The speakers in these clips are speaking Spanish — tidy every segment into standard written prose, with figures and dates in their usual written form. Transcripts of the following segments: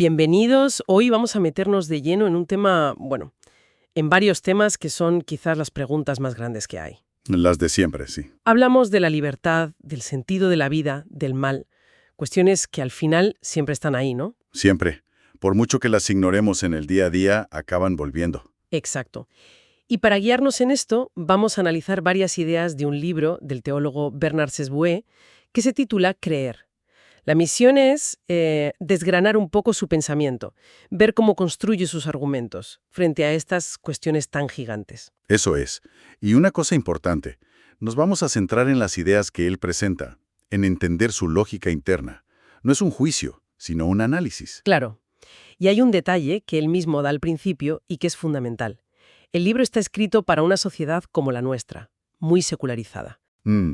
Bienvenidos. Hoy vamos a meternos de lleno en un tema, bueno, en varios temas que son quizás las preguntas más grandes que hay. Las de siempre, sí. Hablamos de la libertad, del sentido de la vida, del mal, cuestiones que al final siempre están ahí, ¿no? Siempre. Por mucho que las ignoremos en el día a día, acaban volviendo. Exacto. Y para guiarnos en esto, vamos a analizar varias ideas de un libro del teólogo Bernard Sesbué que se titula Creer. La misión es desgranar un poco su pensamiento, ver cómo construye sus argumentos frente a estas cuestiones tan gigantes. Eso es. Y una cosa importante, nos vamos a centrar en las ideas que él presenta, en entender su lógica interna. No es un juicio, sino un análisis. Claro. Y hay un detalle que él mismo da al principio y que es fundamental. El libro está escrito para una sociedad como la nuestra, muy secularizada.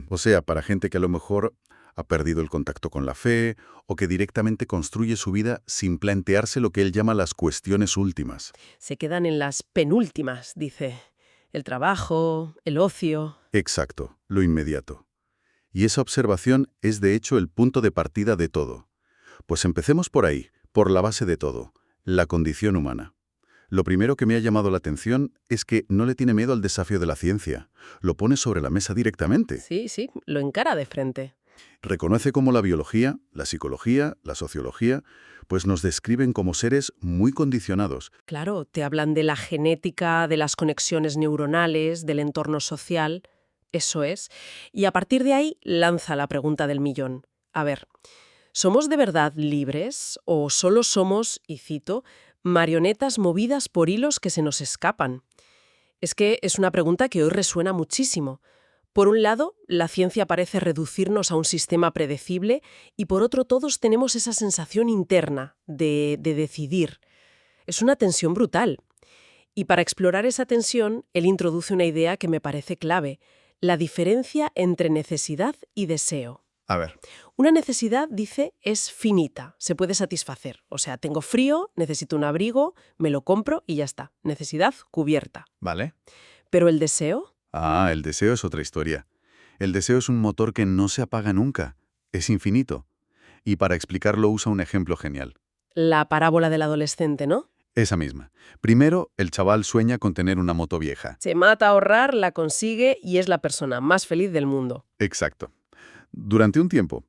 O sea, para gente que a lo mejor ha perdido el contacto con la fe o que directamente construye su vida sin plantearse lo que él llama las cuestiones últimas. Se quedan en las penúltimas, dice. El trabajo, el ocio. Exacto, lo inmediato. Y esa observación es de hecho el punto de partida de todo. Pues empecemos por ahí, por la base de todo, la condición humana. Lo primero que me ha llamado la atención es que no le tiene miedo al desafío de la ciencia. Lo pone sobre la mesa directamente. Sí, lo encara de frente. Reconoce cómo la biología, la psicología, la sociología, pues nos describen como seres muy condicionados. Claro, te hablan de la genética, de las conexiones neuronales, del entorno social. Eso es. Y a partir de ahí lanza la pregunta del millón. A ver, ¿somos de verdad libres o solo somos, y cito, marionetas movidas por hilos que se nos escapan? Es que es una pregunta que hoy resuena muchísimo. Por un lado, la ciencia parece reducirnos a un sistema predecible y por otro todos tenemos esa sensación interna de decidir. Es una tensión brutal. Y para explorar esa tensión, él introduce una idea que me parece clave, la diferencia entre necesidad y deseo. A ver. Una necesidad, dice, es finita, se puede satisfacer. O sea, tengo frío, necesito un abrigo, me lo compro y ya está. Necesidad cubierta. Vale. ¿Pero el deseo? El deseo es otra historia. El deseo es un motor que no se apaga nunca. Es infinito. Y para explicarlo usa un ejemplo genial. La parábola del adolescente, ¿no? Esa misma. Primero, el chaval sueña con tener una moto vieja. Se mata a ahorrar, la consigue y es la persona más feliz del mundo. Exacto. Durante un tiempo.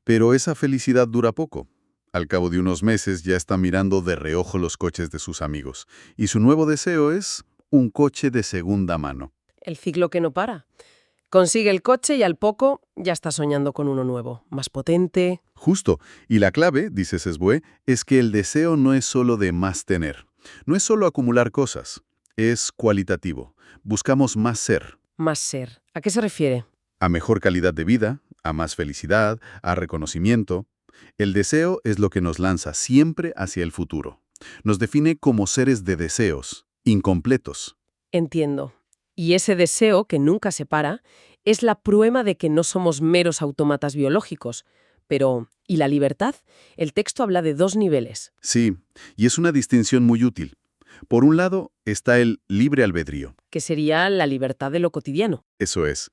Pero esa felicidad dura poco. Al cabo de unos meses ya está mirando de reojo los coches de sus amigos. Y su nuevo deseo es un coche de segunda mano. El ciclo que no para. Consigue el coche y al poco ya está soñando con uno nuevo, más potente. Justo. Y la clave, dice Sesbué, es que el deseo no es solo de más tener. No es solo acumular cosas. Es cualitativo. Buscamos más ser. Más ser. ¿A qué se refiere? A mejor calidad de vida, a más felicidad, a reconocimiento. El deseo es lo que nos lanza siempre hacia el futuro. Nos define como seres de deseos, incompletos. Entiendo. Y ese deseo, que nunca se para, es la prueba de que no somos meros autómatas biológicos. Pero, ¿y la libertad? El texto habla de dos niveles. Sí, y es una distinción muy útil. Por un lado está el libre albedrío. Que sería la libertad de lo cotidiano. Eso es.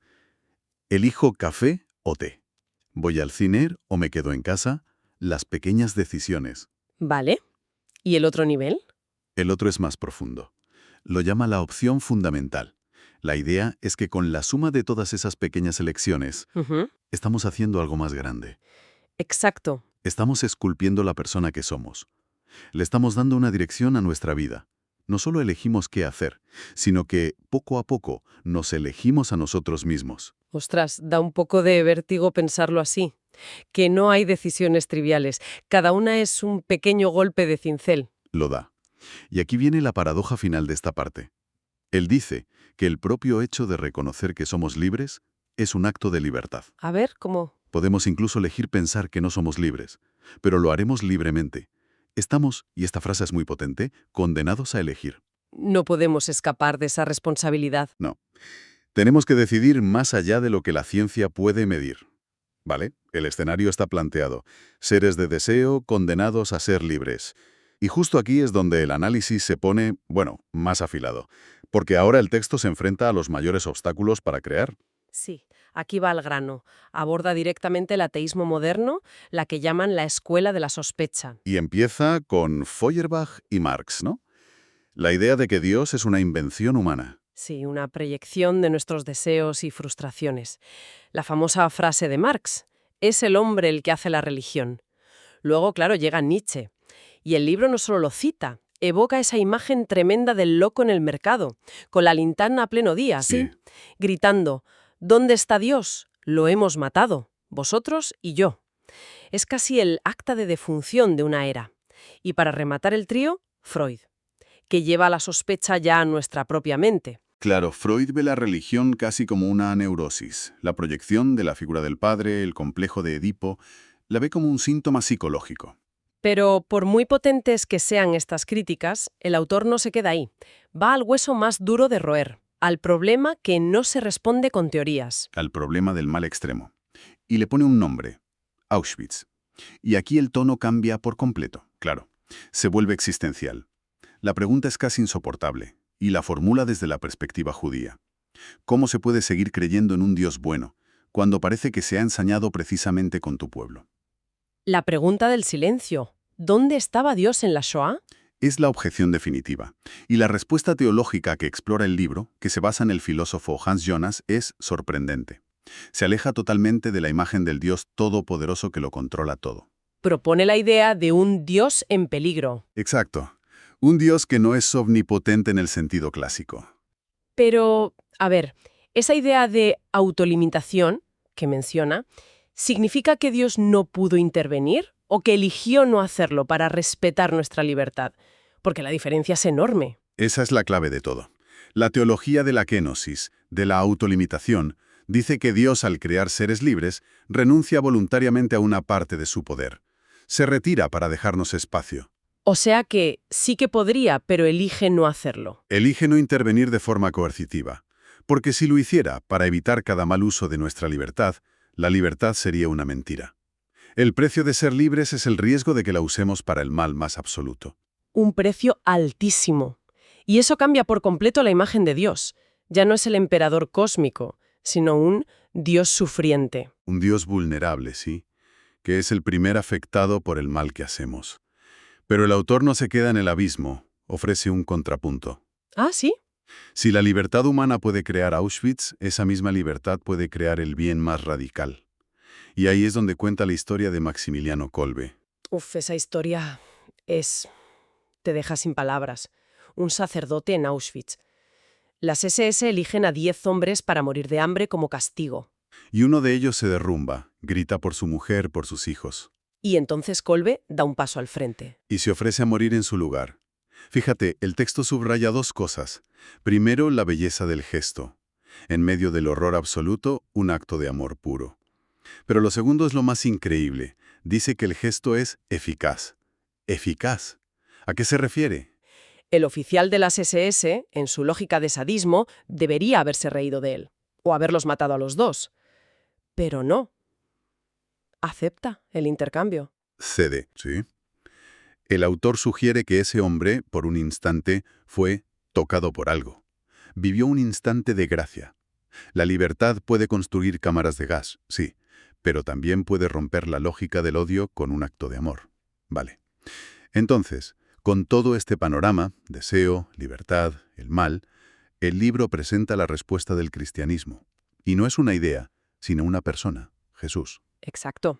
Elijo café o té. Voy al cine o me quedo en casa. Las pequeñas decisiones. ¿Vale? ¿Y el otro nivel? El otro es más profundo. Lo llama la opción fundamental. La idea es que con la suma de todas esas pequeñas elecciones, estamos haciendo algo más grande. Exacto. Estamos esculpiendo la persona que somos. Le estamos dando una dirección a nuestra vida. No solo elegimos qué hacer, sino que, poco a poco, nos elegimos a nosotros mismos. Ostras, da un poco de vértigo pensarlo así. Que no hay decisiones triviales. Cada una es un pequeño golpe de cincel. Lo da. Y aquí viene la paradoja final de esta parte. Él dice que el propio hecho de reconocer que somos libres es un acto de libertad. A ver, ¿cómo? Podemos incluso elegir pensar que no somos libres, pero lo haremos libremente. Estamos, y esta frase es muy potente, condenados a elegir. No podemos escapar de esa responsabilidad. No. Tenemos que decidir más allá de lo que la ciencia puede medir. ¿Vale? El escenario está planteado. Seres de deseo condenados a ser libres. Y justo aquí es donde el análisis se pone, más afilado. Porque ahora el texto se enfrenta a los mayores obstáculos para crear. Sí, aquí va al grano. Aborda directamente el ateísmo moderno, la que llaman la escuela de la sospecha. Y empieza con Feuerbach y Marx, ¿no? La idea de que Dios es una invención humana. Sí, una proyección de nuestros deseos y frustraciones. La famosa frase de Marx, es el hombre el que hace la religión. Luego, claro, llega Nietzsche. Y el libro no solo lo cita, evoca esa imagen tremenda del loco en el mercado, con la linterna a pleno día, Sí. ¿sí? Gritando, ¿dónde está Dios? Lo hemos matado, vosotros y yo. Es casi el acta de defunción de una era. Y para rematar el trío, Freud, que lleva la sospecha ya a nuestra propia mente. Claro, Freud ve la religión casi como una neurosis. La proyección de la figura del padre, el complejo de Edipo, la ve como un síntoma psicológico. Pero por muy potentes que sean estas críticas, el autor no se queda ahí. Va al hueso más duro de roer, al problema que no se responde con teorías. Al problema del mal extremo. Y le pone un nombre, Auschwitz. Y aquí el tono cambia por completo, claro. Se vuelve existencial. La pregunta es casi insoportable, y la formula desde la perspectiva judía. ¿Cómo se puede seguir creyendo en un Dios bueno, cuando parece que se ha ensañado precisamente con tu pueblo? La pregunta del silencio. ¿Dónde estaba Dios en la Shoah? Es la objeción definitiva. Y la respuesta teológica que explora el libro, que se basa en el filósofo Hans Jonas, es sorprendente. Se aleja totalmente de la imagen del Dios todopoderoso que lo controla todo. Propone la idea de un Dios en peligro. Exacto. Un Dios que no es omnipotente en el sentido clásico. Pero, a ver, esa idea de autolimitación que menciona, ¿significa que Dios no pudo intervenir o que eligió no hacerlo para respetar nuestra libertad? Porque la diferencia es enorme. Esa es la clave de todo. La teología de la kenosis, de la autolimitación, dice que Dios, al crear seres libres, renuncia voluntariamente a una parte de su poder. Se retira para dejarnos espacio. O sea que sí que podría, pero elige no hacerlo. Elige no intervenir de forma coercitiva, porque si lo hiciera para evitar cada mal uso de nuestra libertad, la libertad sería una mentira. El precio de ser libres es el riesgo de que la usemos para el mal más absoluto. Un precio altísimo. Y eso cambia por completo la imagen de Dios. Ya no es el emperador cósmico, sino un Dios sufriente. Un Dios vulnerable, sí, que es el primer afectado por el mal que hacemos. Pero el autor no se queda en el abismo, ofrece un contrapunto. Ah, ¿sí? Si la libertad humana puede crear Auschwitz, esa misma libertad puede crear el bien más radical. Y ahí es donde cuenta la historia de Maximiliano Kolbe. Uf, esa historia te deja sin palabras. Un sacerdote en Auschwitz. Las SS eligen a 10 hombres para morir de hambre como castigo. Y uno de ellos se derrumba, grita por su mujer, por sus hijos. Y entonces Kolbe da un paso al frente. Y se ofrece a morir en su lugar. Fíjate, el texto subraya dos cosas. Primero, la belleza del gesto. En medio del horror absoluto, un acto de amor puro. Pero lo segundo es lo más increíble. Dice que el gesto es eficaz. ¿Eficaz? ¿A qué se refiere? El oficial de las SS, en su lógica de sadismo, debería haberse reído de él, o haberlos matado a los dos. Pero no. Acepta el intercambio. Cede, ¿sí? El autor sugiere que ese hombre, por un instante, fue tocado por algo. Vivió un instante de gracia. La libertad puede construir cámaras de gas, sí, pero también puede romper la lógica del odio con un acto de amor. Vale. Entonces, con todo este panorama, deseo, libertad, el mal, el libro presenta la respuesta del cristianismo. Y no es una idea, sino una persona, Jesús. Exacto.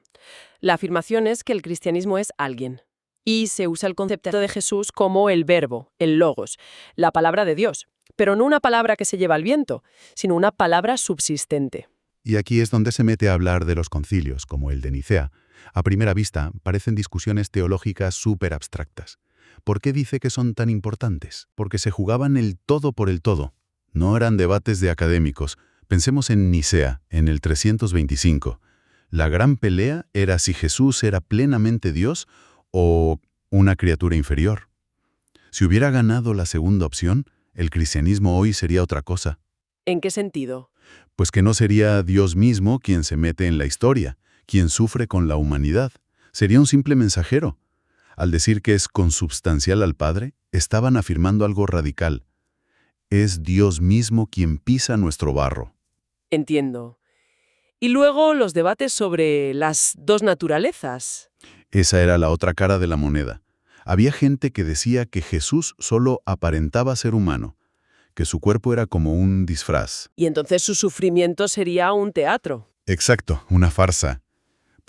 La afirmación es que el cristianismo es alguien. Y se usa el concepto de Jesús como el verbo, el logos, la palabra de Dios. Pero no una palabra que se lleva al viento, sino una palabra subsistente. Y aquí es donde se mete a hablar de los concilios, como el de Nicea. A primera vista, parecen discusiones teológicas súper abstractas. ¿Por qué dice que son tan importantes? Porque se jugaban el todo por el todo. No eran debates de académicos. Pensemos en Nicea, en el 325. La gran pelea era si Jesús era plenamente Dios o una criatura inferior. Si hubiera ganado la segunda opción, el cristianismo hoy sería otra cosa. ¿En qué sentido? Pues que no sería Dios mismo quien se mete en la historia, quien sufre con la humanidad. Sería un simple mensajero. Al decir que es consubstancial al Padre, estaban afirmando algo radical. Es Dios mismo quien pisa nuestro barro. Entiendo. Y luego los debates sobre las dos naturalezas. Esa era la otra cara de la moneda. Había gente que decía que Jesús solo aparentaba ser humano, que su cuerpo era como un disfraz. Y entonces su sufrimiento sería un teatro. Exacto, una farsa.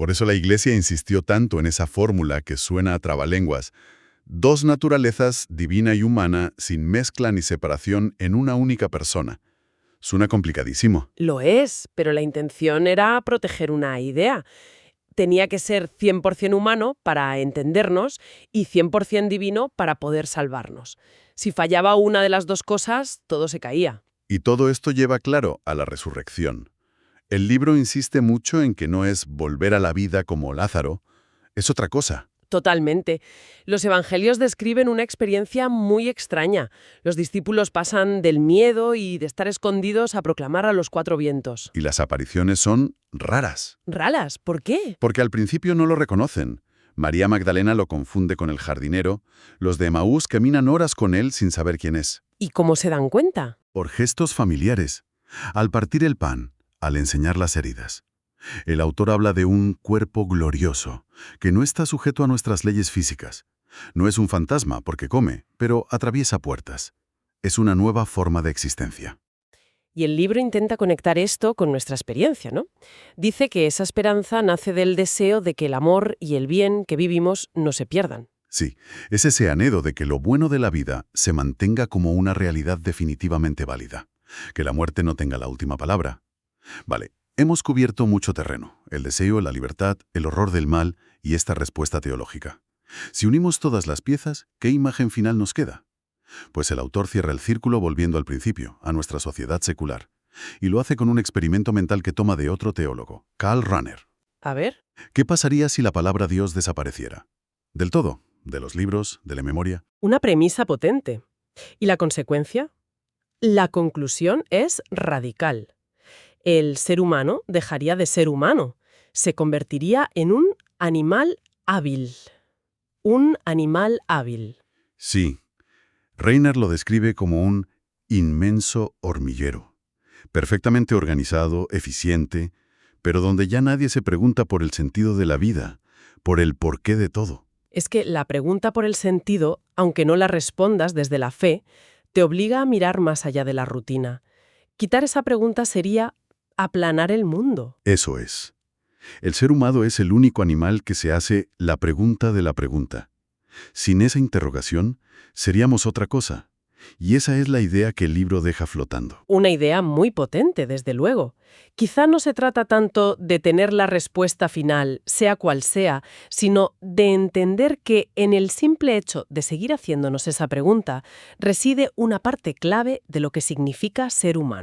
Por eso la Iglesia insistió tanto en esa fórmula que suena a trabalenguas. Dos naturalezas, divina y humana, sin mezcla ni separación en una única persona. Suena complicadísimo. Lo es, pero la intención era proteger una idea. Tenía que ser 100% humano para entendernos y 100% divino para poder salvarnos. Si fallaba una de las dos cosas, todo se caía. Y todo esto lleva claro a la resurrección. El libro insiste mucho en que no es volver a la vida como Lázaro, es otra cosa. Totalmente. Los evangelios describen una experiencia muy extraña. Los discípulos pasan del miedo y de estar escondidos a proclamar a los cuatro vientos. Y las apariciones son raras. ¿Raras? ¿Por qué? Porque al principio no lo reconocen. María Magdalena lo confunde con el jardinero. Los de Emaús caminan horas con él sin saber quién es. ¿Y cómo se dan cuenta? Por gestos familiares. Al partir el pan, al enseñar las heridas. El autor habla de un cuerpo glorioso, que no está sujeto a nuestras leyes físicas. No es un fantasma porque come, pero atraviesa puertas. Es una nueva forma de existencia. Y el libro intenta conectar esto con nuestra experiencia, ¿no? Dice que esa esperanza nace del deseo de que el amor y el bien que vivimos no se pierdan. Sí, es ese anhelo de que lo bueno de la vida se mantenga como una realidad definitivamente válida. Que la muerte no tenga la última palabra. Vale, hemos cubierto mucho terreno. El deseo, la libertad, el horror del mal y esta respuesta teológica. Si unimos todas las piezas, ¿qué imagen final nos queda? Pues el autor cierra el círculo volviendo al principio, a nuestra sociedad secular. Y lo hace con un experimento mental que toma de otro teólogo, Karl Rahner. A ver. ¿Qué pasaría si la palabra Dios desapareciera? Del todo, de los libros, de la memoria. Una premisa potente. ¿Y la consecuencia? La conclusión es radical. El ser humano dejaría de ser humano. Se convertiría en un animal hábil. Un animal hábil. Sí. Rahner lo describe como un inmenso hormiguero. Perfectamente organizado, eficiente, pero donde ya nadie se pregunta por el sentido de la vida, por el porqué de todo. Es que la pregunta por el sentido, aunque no la respondas desde la fe, te obliga a mirar más allá de la rutina. Quitar esa pregunta sería aplanar el mundo. Eso es. El ser humano es el único animal que se hace la pregunta de la pregunta. Sin esa interrogación, seríamos otra cosa. Y esa es la idea que el libro deja flotando. Una idea muy potente, desde luego. Quizá no se trata tanto de tener la respuesta final, sea cual sea, sino de entender que en el simple hecho de seguir haciéndonos esa pregunta reside una parte clave de lo que significa ser humano.